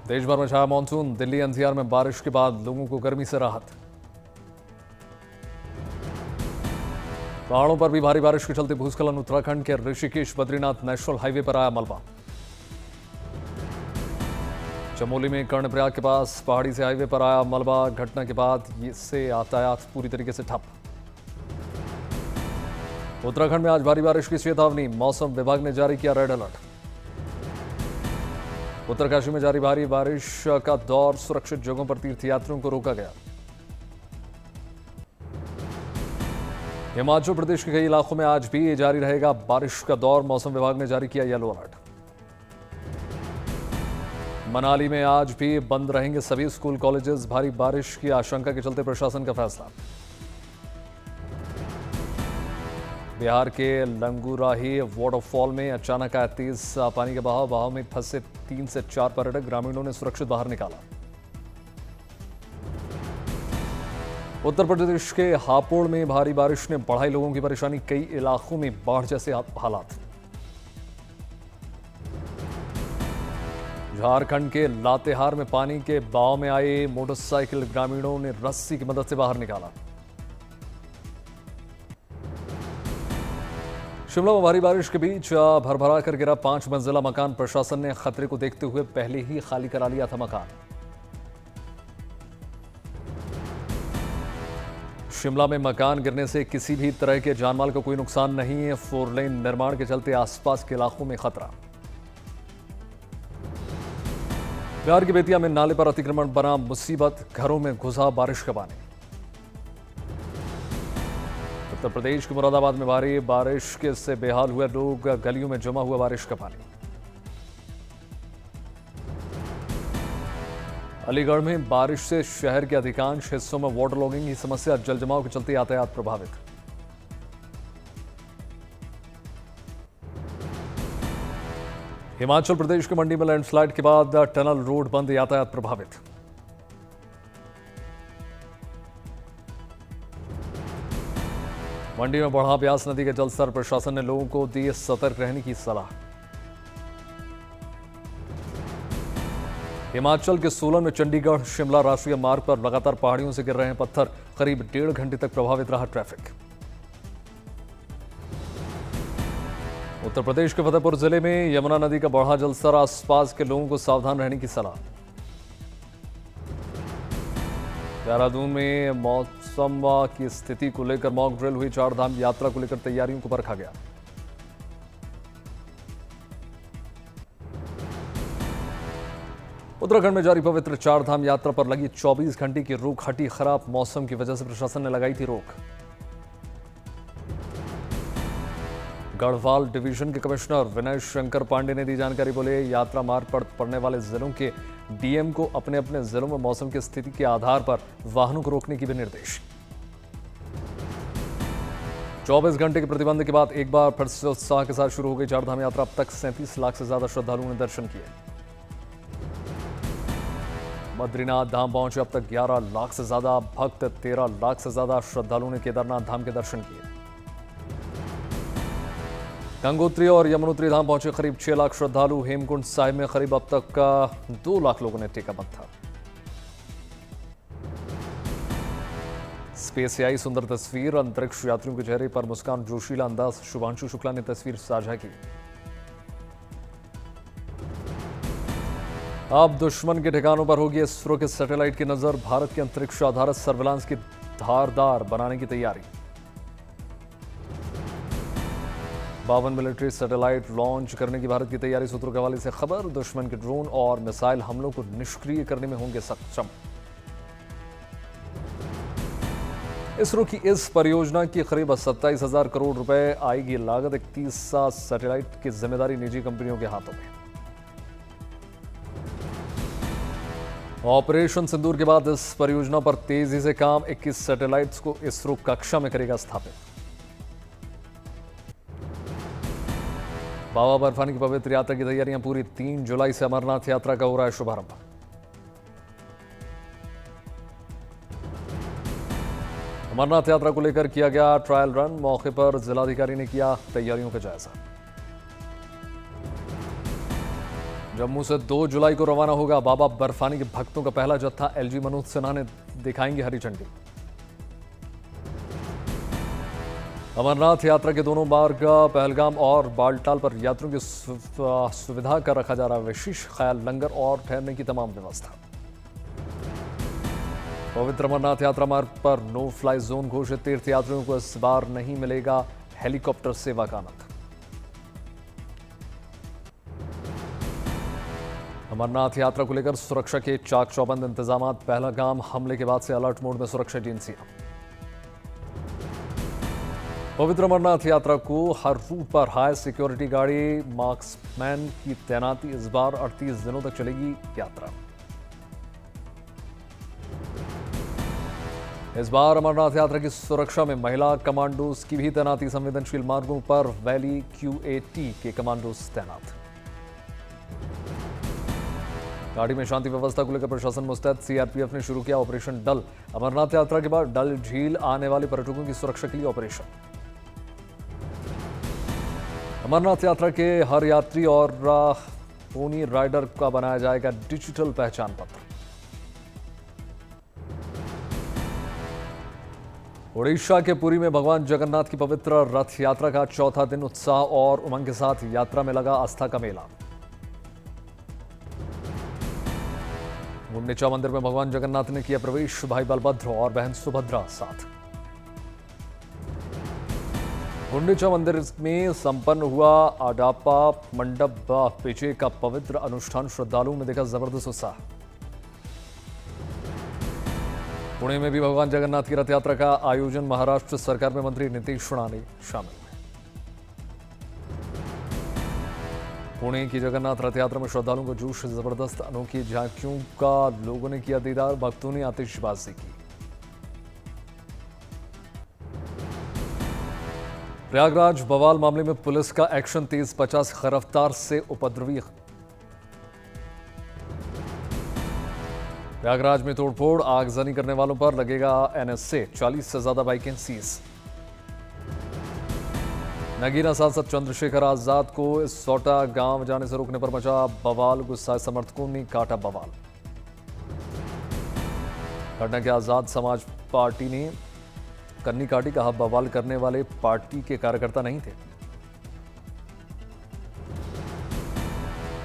देश भर में छाया मानसून। दिल्ली एनसीआर में बारिश के बाद लोगों को गर्मी से राहत। पहाड़ों पर भी भारी बारिश के चलते भूस्खलन। उत्तराखंड के ऋषिकेश बद्रीनाथ नेशनल हाईवे पर आया मलबा। चमोली में कर्णप्रयाग के पास पहाड़ी से हाईवे पर आया मलबा। घटना के बाद इससे यातायात पूरी तरीके से ठप। उत्तराखंड में आज भारी बारिश की चेतावनी। मौसम विभाग ने जारी किया रेड अलर्ट। उत्तरकाशी में जारी भारी बारिश का दौर। सुरक्षित जगहों पर तीर्थयात्रियों को रोका गया। हिमाचल प्रदेश के कई इलाकों में आज भी जारी रहेगा बारिश का दौर। मौसम विभाग ने जारी किया येलो अलर्ट। मनाली में आज भी बंद रहेंगे सभी स्कूल कॉलेजेस। भारी बारिश की आशंका के चलते प्रशासन का फैसला। बिहार के लंगूराही वाटरफॉल में अचानक आया तेज पानी का बहाव में फंसे 3 से 4 पर्यटक। ग्रामीणों ने सुरक्षित बाहर निकाला। उत्तर प्रदेश के हापुड़ में भारी बारिश ने बढ़ाई लोगों की परेशानी। कई इलाकों में बाढ़ जैसे हालात। झारखंड के लातेहार में पानी के बहाव में आए मोटरसाइकिल। ग्रामीणों ने रस्सी की मदद से बाहर निकाला। शिमला में भारी बारिश के बीच भरभरा कर गिरा 5 मंजिला मकान। प्रशासन ने खतरे को देखते हुए पहले ही खाली करा लिया था मकान। शिमला में मकान गिरने से किसी भी तरह के जानमाल का कोई नुकसान नहीं है। 4 लेन निर्माण के चलते आसपास के इलाकों में खतरा। बिहार की बेतिया में नाले पर अतिक्रमण बना मुसीबत। घरों में घुसा बारिश का पानी। उत्तर प्रदेश के मुरादाबाद में भारी बारिश के से बेहाल हुए लोग। गलियों में जमा हुआ बारिश का पानी। अलीगढ़ में बारिश से शहर के अधिकांश हिस्सों में वाटर लॉगिंग की समस्या। जलजमाव के चलते यातायात प्रभावित। हिमाचल प्रदेश के मंडी में लैंडस्लाइड के बाद टनल रोड बंद। यातायात प्रभावित। मंडी में बढ़ा ब्यास नदी का जलस्तर। प्रशासन ने लोगों को दी सतर्क रहने की सलाह। हिमाचल के सोलन में चंडीगढ़ शिमला राष्ट्रीय मार्ग पर लगातार पहाड़ियों से गिर रहे हैं पत्थर। करीब 1.5 घंटे तक प्रभावित रहा ट्रैफिक। उत्तर प्रदेश के फतेहपुर जिले में यमुना नदी का बढ़ा जलस्तर। आसपास के लोगों को सावधान रहने की सलाह। देहरादून में मौसम की स्थिति को लेकर मॉक ड्रिल हुई। 4 धाम यात्रा को लेकर तैयारियों को परखा गया। उत्तराखंड में जारी पवित्र 4 धाम यात्रा पर लगी 24 घंटे की रोक हटी। खराब मौसम की वजह से प्रशासन ने लगाई थी रोक। गढ़वाल डिवीजन के कमिश्नर विनय शंकर पांडे ने दी जानकारी। बोले यात्रा मार्ग पर पड़ने वाले जिलों के डीएम को अपने अपने जिलों में मौसम की स्थिति के आधार पर वाहनों को रोकने की भी निर्देश। 24 घंटे के प्रतिबंध के बाद एक बार फिर से उत्साह के साथ शुरू हो गई 4 धाम यात्रा। अब तक 37 लाख से ज्यादा श्रद्धालुओं ने दर्शन किए। बद्रीनाथ धाम पहुंचे अब तक 11 लाख से ज्यादा भक्त। 13 लाख से ज्यादा श्रद्धालुओं ने केदारनाथ धाम के दर्शन किए। गंगोत्री और यमुनोत्री धाम पहुंचे करीब 6 लाख श्रद्धालु। हेमकुंड साहिब में करीब अब तक 2 लाख लोगों ने टेका मत्था। स्पेस से आई सुंदर तस्वीर। अंतरिक्ष यात्रियों के चेहरे पर मुस्कान। जोशीला अंदाज। शुभांशु शुक्ला ने तस्वीर साझा की। अब दुश्मन के ठिकानों पर होगी इसरो के सैटेलाइट की नजर। भारत के अंतरिक्ष आधारित सर्विलांस की धारदार बनाने की तैयारी। 52 मिलिट्री सैटेलाइट लॉन्च करने की भारत की तैयारी। सूत्रों के हवाले से खबर। दुश्मन के ड्रोन और मिसाइल हमलों को निष्क्रिय करने में होंगे सक्षम। इसरो की इस परियोजना की करीब 27,000 करोड़ रुपए आएगी लागत। 31 सैटेलाइट की जिम्मेदारी निजी कंपनियों के हाथों में। ऑपरेशन सिंदूर के बाद इस परियोजना पर तेजी से काम। 21 सैटेलाइट्स को इसरो कक्षा में करेगा स्थापित। बाबा बर्फानी की पवित्र यात्रा की तैयारियां पूरी। 3 जुलाई से अमरनाथ यात्रा का हो रहा है शुभारंभ। अमरनाथ यात्रा को लेकर किया गया ट्रायल रन। मौके पर जिलाधिकारी ने किया तैयारियों का जायजा। जम्मू से 2 जुलाई को रवाना होगा बाबा बर्फानी के भक्तों का पहला जत्था। एलजी मनोज सिन्हा ने दिखाएंगे हरी झंडी। अमरनाथ यात्रा के दोनों मार्ग पहलगाम और बालटाल पर यात्रियों की सुविधा का रखा जा रहा है विशेष ख्याल। लंगर और ठहरने की तमाम व्यवस्था। पवित्र अमरनाथ यात्रा मार्ग पर नो फ्लाई जोन घोषित। तीर्थ यात्रियों को इस बार नहीं मिलेगा हेलीकॉप्टर सेवा का आनंद। अमरनाथ यात्रा को लेकर सुरक्षा के चाक चौबंद इंतजाम। पहलगाम हमले के बाद से अलर्ट मोड में सुरक्षा एजेंसियां। पवित्र अमरनाथ यात्रा को हर रूट पर हाई सिक्योरिटी गाड़ी मार्क्समैन की तैनाती। इस बार 38 दिनों तक चलेगी यात्रा। इस बार अमरनाथ यात्रा की सुरक्षा में महिला कमांडोज की भी तैनाती। संवेदनशील मार्गों पर वैली QAT के कमांडोज तैनात। गाड़ी में शांति व्यवस्था को लेकर प्रशासन मुस्तैद। CRPF ने शुरू किया ऑपरेशन डल। अमरनाथ यात्रा के बाद डल झील आने वाले पर्यटकों की सुरक्षा के लिए ऑपरेशन। अमरनाथ यात्रा के हर यात्री और पोनी राइडर का बनाया जाएगा डिजिटल पहचान पत्र। ओडिशा के पुरी में भगवान जगन्नाथ की पवित्र रथ यात्रा का चौथा दिन उत्साह और उमंग के साथ यात्रा में लगा आस्था का मेला। गुंडीचा मंदिर में भगवान जगन्नाथ ने किया प्रवेश। भाई बलभद्र और बहन सुभद्रा साथ। गुंडीचा मंदिर में संपन्न हुआ आडापा मंडप पूजा का पवित्र अनुष्ठान। श्रद्धालुओं में देखा जबरदस्त उत्साह। पुणे में भी भगवान जगन्नाथ की रथ यात्रा का आयोजन। महाराष्ट्र सरकार में मंत्री नीतीश राणे शामिल। पुणे की जगन्नाथ रथ यात्रा में श्रद्धालुओं को जोश। जबरदस्त अनोखी झांकियों का लोगों ने किया दीदार। भक्तों ने आतिशबाजी की। प्रयागराज बवाल मामले में पुलिस का एक्शन तेज। 50 गिरफ्तार से उपद्रवी। प्रयागराज में तोड़फोड़ आगजनी करने वालों पर लगेगा NSA। 40 से ज्यादा बाइकें सीज। नगीना सांसद चंद्रशेखर आजाद को इस सोटा गांव जाने से रोकने पर मचा बवाल। गुस्साए समर्थकों ने काटा बवाल। घटना के आजाद समाज पार्टी ने कन्नी काटी। कहा बवाल करने वाले पार्टी के कार्यकर्ता नहीं थे।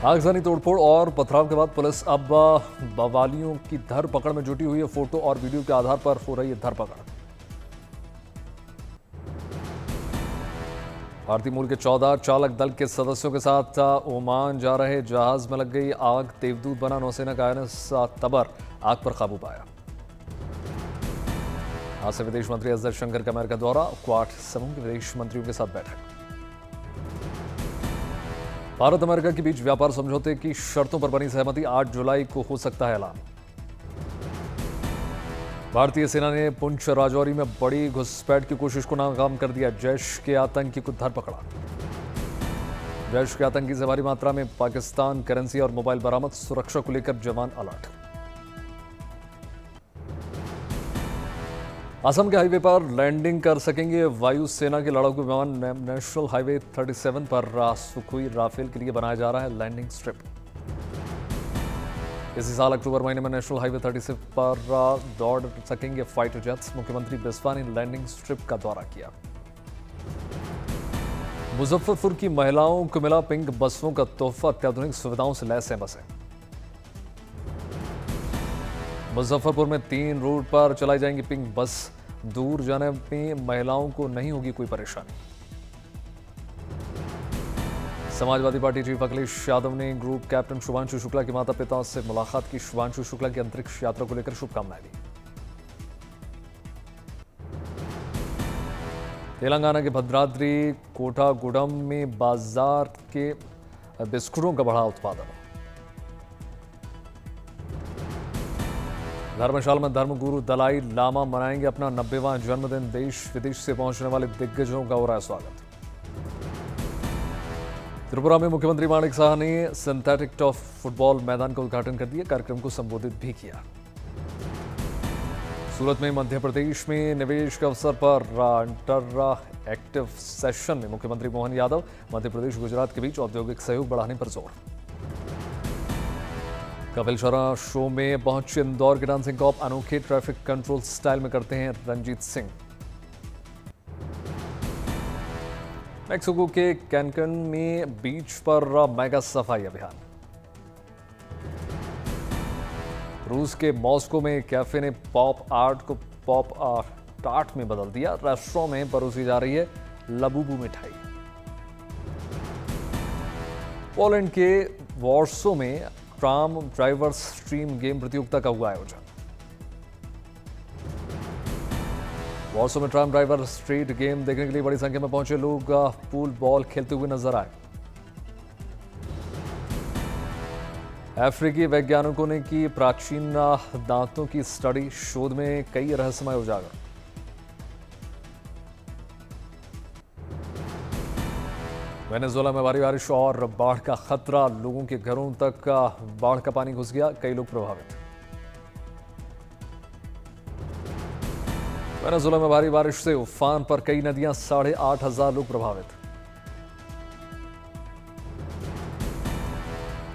आगजनी तोड़फोड़ और पथराव के बाद पुलिस अब बवालियों की धरपकड़ में जुटी हुई है। फोटो और वीडियो के आधार पर हो रही है धरपकड़। भारतीय मूल के 14 चालक दल के सदस्यों के साथ ओमान जा रहे जहाज में लग गई आग। देवदूत बना नौसेना का INS तबर। आग पर काबू पाया। आज से विदेश मंत्री एस जयशंकर का अमेरिका दौरा। क्वाड समूह के विदेश मंत्रियों के साथ बैठक। भारत अमेरिका के बीच व्यापार समझौते की शर्तों पर बनी सहमति। 8 जुलाई को हो सकता है ऐलान। भारतीय सेना ने पुंछ राजौरी में बड़ी घुसपैठ की कोशिश को नाकाम कर दिया। जैश के आतंकी को धरपकड़ा। जैश के आतंकी से भारी मात्रा में पाकिस्तान करेंसी और मोबाइल बरामद। सुरक्षा को लेकर जवान अलर्ट। असम के हाईवे पर लैंडिंग कर सकेंगे वायुसेना के लड़ाकू विमान। नेशनल हाईवे 37 पर सुखोई राफेल के लिए बनाया जा रहा है लैंडिंग स्ट्रिप। इसी साल अक्टूबर महीने में नेशनल हाईवे 36 पर दौड़ सकेंगे फाइटर जेट्स। मुख्यमंत्री बिस्वा ने लैंडिंग स्ट्रिप का दौरा किया। मुजफ्फरपुर की महिलाओं को मिला पिंक बसों का तोहफा। अत्याधुनिक सुविधाओं से लैस हैं बसें। मुजफ्फरपुर में 3 रूट पर चलाई जाएंगी पिंक बस। दूर जाने में महिलाओं को नहीं होगी कोई परेशानी। समाजवादी पार्टी चीफ अखिलेश यादव ने ग्रुप कैप्टन शुभांशु शुक्ला के माता पिता से मुलाकात की। शुभांशु शुक्ला की अंतरिक्ष यात्रा को लेकर शुभकामनाएं दी। तेलंगाना के भद्राद्री कोठागुडम में बाजार के बिस्कुटों का बढ़ा उत्पादन। धर्मशाला में धर्मगुरु दलाई लामा मनाएंगे अपना 90वां जन्मदिन। देश विदेश से पहुंचने वाले दिग्गजों का हो रहा है स्वागत। त्रिपुरा में मुख्यमंत्री माणिक साह ने सिंथेटिक टर्फ फुटबॉल मैदान का उद्घाटन कर दिया। कार्यक्रम को संबोधित भी किया। सूरत में मध्य प्रदेश में निवेश के अवसर पर इंटर एक्टिव सेशन में मुख्यमंत्री मोहन यादव मध्य प्रदेश गुजरात के बीच औद्योगिक सहयोग बढ़ाने पर जोर। कपिल शर्मा शो में पहुंचे इंदौर के डांसिंग कॉप अनोखे ट्रैफिक कंट्रोल स्टाइल में करते हैं रंजीत सिंह। मैक्सिको के कैनकन में बीच पर मेगा सफाई अभियान। रूस के मॉस्को में कैफे ने पॉप आर्ट को पॉप टार्ट में बदल दिया। रेस्टोरेंट में परोसी जा रही है लबूबू मिठाई। पोलैंड के वॉर्सो में ट्राम ड्राइवर स्ट्रीम गेम प्रतियोगिता का हुआ आयोजन। वॉर्सो में ट्राम ड्राइवर स्ट्रीट गेम देखने के लिए बड़ी संख्या में पहुंचे लोग पूल बॉल खेलते हुए नजर आए। अफ्रीकी वैज्ञानिकों ने की प्राचीन दांतों की स्टडी, शोध में कई रहस्यमय उजागर। वेनेजुएला में भारी बारिश और बाढ़ का खतरा, लोगों के घरों तक बाढ़ का पानी घुस गया, कई लोग प्रभावित। वेनेजुएला में भारी बारिश से उफान पर कई नदियां, 8,500 लोग प्रभावित।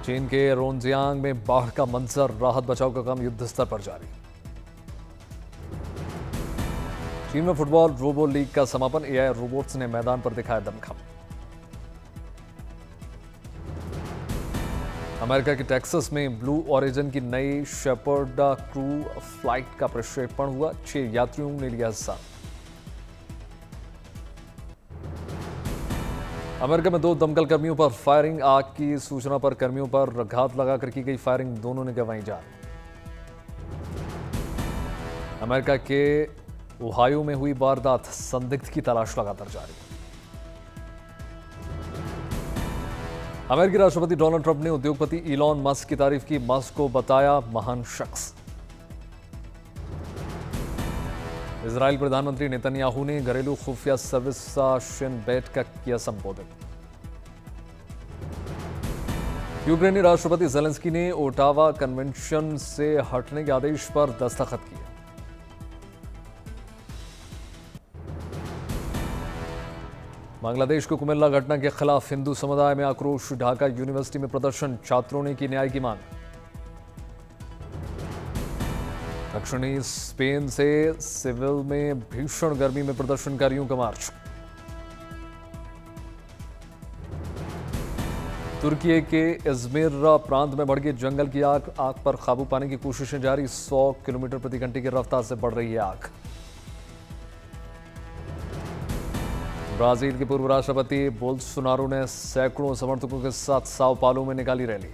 चीन के रोनजियांग में बाढ़ का मंजर, राहत बचाव का काम युद्ध स्तर पर जारी। चीन में फुटबॉल रोबो लीग का समापन, एआई रोबोट्स ने मैदान पर दिखाया दमखम। अमेरिका के टेक्सास में ब्लू ओरिजिन की नई शेपर्ड क्रू फ्लाइट का प्रक्षेपण हुआ, 6 यात्रियों ने लिया हिस्सा। अमेरिका में 2 दमकल कर्मियों पर फायरिंग, आग की सूचना पर कर्मियों पर घात लगाकर की गई फायरिंग, दोनों ने गंवाई जान। अमेरिका के ओहायो में हुई वारदात, संदिग्ध की तलाश लगातार जारी। अमेरिकी राष्ट्रपति डोनाल्ड ट्रंप ने उद्योगपति इलॉन मस्क की तारीफ की, मस्क को बताया महान शख्स। इजराइल प्रधानमंत्री नेतन्याहू ने घरेलू खुफिया सर्विस शिन बेट का किया संबोधित। यूक्रेनी राष्ट्रपति ज़ेलेंस्की ने ओटावा कन्वेंशन से हटने के आदेश पर दस्तखत किए। बांग्लादेश को कुमिल्ला घटना के खिलाफ हिंदू समुदाय में आक्रोश, ढाका यूनिवर्सिटी में प्रदर्शन, छात्रों ने की न्याय की मांग। दक्षिणी स्पेन से सिविल में भीषण गर्मी में प्रदर्शनकारियों का मार्च। तुर्की के इज़मिर प्रांत में भड़के जंगल की आग पर काबू पाने की कोशिशें जारी, 100 किलोमीटर प्रति घंटे की रफ्तार से बढ़ रही है आग। ब्राजील के पूर्व राष्ट्रपति बोल्सोनारो ने सैकड़ों समर्थकों के साथ साओ पालो में निकाली रैली।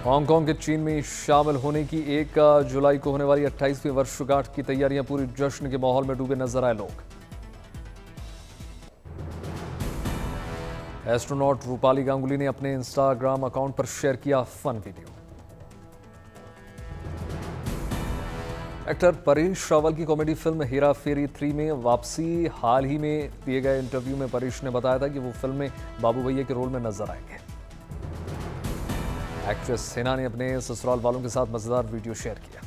हांगकांग के चीन में शामिल होने की 1 जुलाई को होने वाली 28वीं वर्षगांठ की तैयारियां पूरी, जश्न के माहौल में डूबे नजर आए लोग। एस्ट्रोनॉट रूपाली गांगुली ने अपने इंस्टाग्राम अकाउंट पर शेयर किया fun video. Actor Paresh Rawal की कॉमेडी फिल्म हेरा फेरी 3 में वापसी, हाल ही में दिए गए इंटरव्यू में परेश ने बताया था कि वो फिल्म में बाबू भैया के रोल में नजर आएंगे। एक्ट्रेस हिना ने अपने ससुराल वालों के साथ मजेदार वीडियो शेयर किया।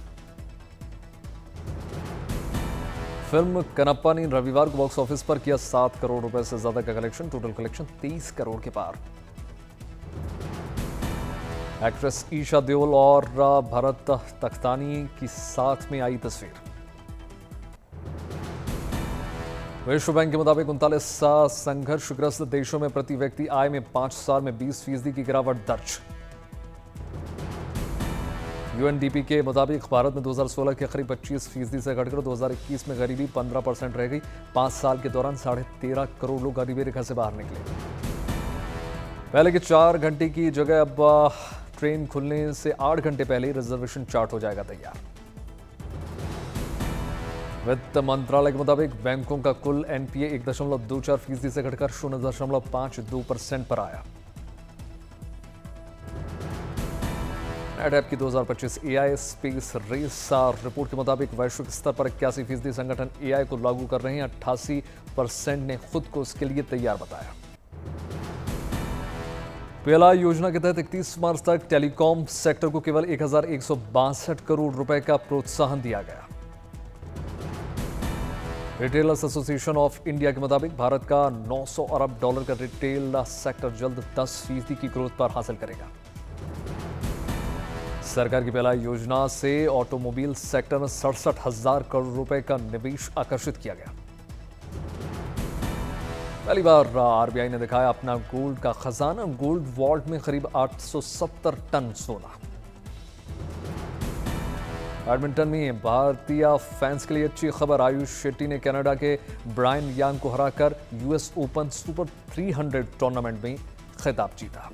फिल्म कनप्पा ने रविवार को बॉक्स ऑफिस पर किया 7 करोड़ रुपए से ज्यादा का कलेक्शन, टोटल कलेक्शन 30 करोड़ के पार। एक्ट्रेस ईशा देओल और भरत तख्तानी की साथ में आई तस्वीर। विश्व बैंक के मुताबिक 39 संघर्षग्रस्त देशों में प्रति व्यक्ति आय में 5 साल में 20% की गिरावट दर्ज। यूएनडीपी के मुताबिक भारत में 2016 के करीब 25% से घटकर 2021 में गरीबी 15% रह गई। 5 साल के दौरान 13.5 करोड़ लोग गरीबी रेखा से बाहर निकले। पहले के 4 घंटे की जगह अब ट्रेन खुलने से 8 घंटे पहले रिजर्वेशन चार्ट हो जाएगा तैयार। वित्त मंत्रालय के मुताबिक बैंकों का कुल एनपीए 1.24% से घटकर 0.52% पर आया। नेटऐप की 2025 एआई स्पेस रेस रिपोर्ट के मुताबिक वैश्विक स्तर पर 81% संगठन एआई को लागू कर रहे हैं। 88% ने खुद को इसके लिए तैयार बताया। पीएलआई योजना के तहत 31 मार्च तक टेलीकॉम सेक्टर को केवल 1162 करोड़ रुपए का प्रोत्साहन दिया गया। रिटेलर्स एसोसिएशन ऑफ इंडिया के मुताबिक भारत का 900 अरब डॉलर का रिटेल सेक्टर जल्द 10% की ग्रोथ पर हासिल करेगा। सरकार की पहला योजना से ऑटोमोबाइल सेक्टर में 67,000 करोड़ रुपए का निवेश आकर्षित किया गया। पहली बार आरबीआई ने दिखाया अपना गोल्ड का खजाना, गोल्ड वॉल्ट में करीब 870 टन सोना। बैडमिंटन में भारतीय फैंस के लिए अच्छी खबर, आयुष शेट्टी ने कनाडा के ब्रायन यांग को हराकर यूएस ओपन सुपर 300 टूर्नामेंट में खिताब जीता।